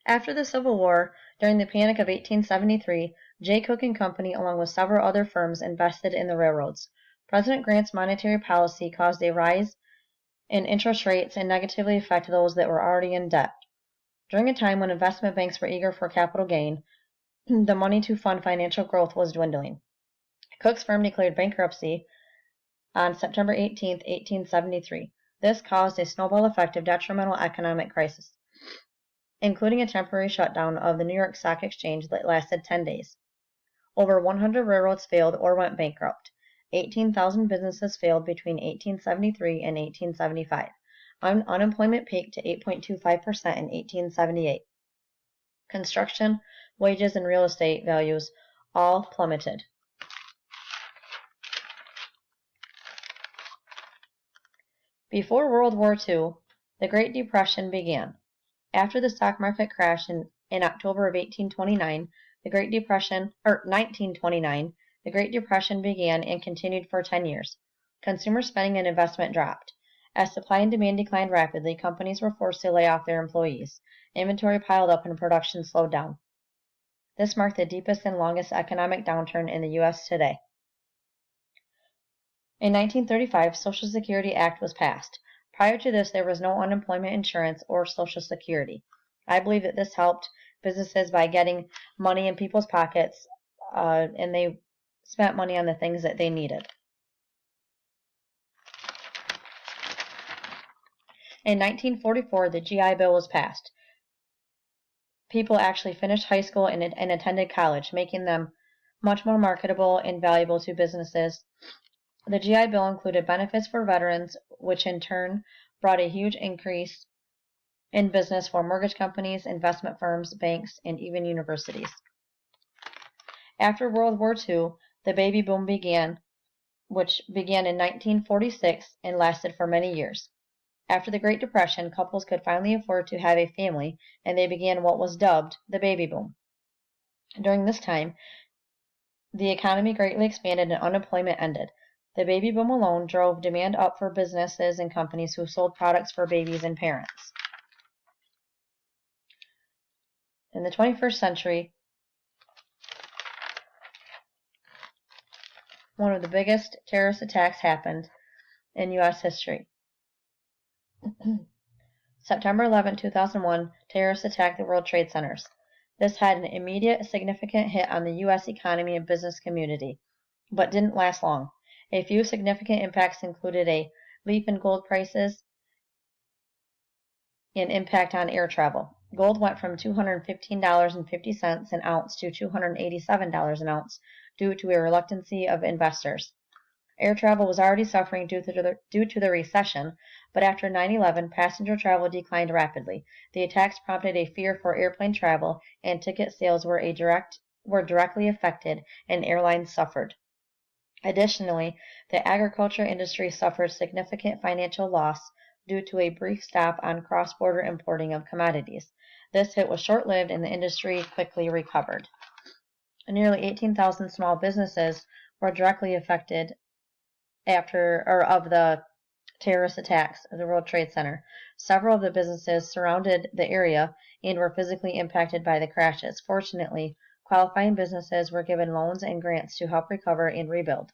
After the Civil War, during the Panic of 1873, J. Cook and Company, along with several other firms, invested in the railroads. President Grant's monetary policy caused a rise in interest rates and negatively affected those that were already in debt. During a time when investment banks were eager for capital gain, the money to fund financial growth was dwindling. Cook's firm declared bankruptcy on September 18, 1873. This caused a snowball effect of detrimental economic crisis, including a temporary shutdown of the New York Stock Exchange that lasted 10 days. Over 100 railroads failed or went bankrupt. 18,000 businesses failed between 1873 and 1875. Unemployment peaked to 8.25% in 1878. Construction, wages, and real estate values all plummeted. Before World War II, the Great Depression began. After the stock market crash in October of 1929, the Great Depression began and continued for 10 years. Consumer spending and investment dropped. As supply and demand declined rapidly, companies were forced to lay off their employees. Inventory piled up and production slowed down. This marked the deepest and longest economic downturn in the U.S. today. In 1935, Social Security Act was passed. Prior to this, there was no unemployment insurance or Social Security. I believe that this helped businesses by getting money in people's pockets, and they spent money on the things that they needed. In 1944, the GI Bill was passed. People actually finished high school and attended college, making them much more marketable and valuable to businesses. The GI Bill included benefits for veterans, which in turn brought a huge increase in business for mortgage companies, investment firms, banks, and even universities. After World War II, the baby boom began, which began in 1946 and lasted for many years. After the Great Depression, couples could finally afford to have a family, and they began what was dubbed the baby boom. During this time, the economy greatly expanded and unemployment ended. The baby boom alone drove demand up for businesses and companies who sold products for babies and parents. In the 21st century, one of the biggest terrorist attacks happened in U.S. history. September 11, 2001, terrorists attacked the World Trade Centers. This had an immediate, significant hit on the U.S. economy and business community, but didn't last long. A few significant impacts included a leap in gold prices and impact on air travel. Gold went from $215.50 an ounce to $287 an ounce due to a reluctancy of investors. Air travel was already suffering due to the recession, but after 9/11, passenger travel declined rapidly. The attacks prompted a fear for airplane travel, and ticket sales were directly affected, and airlines suffered. Additionally, the agriculture industry suffered significant financial loss due to a brief stop on cross-border importing of commodities. This hit was short-lived, and the industry quickly recovered. Nearly 18,000 small businesses were directly affected of the terrorist attacks of the World Trade Center. Several of the businesses surrounded the area and were physically impacted by the crashes. Fortunately, qualifying businesses were given loans and grants to help recover and rebuild.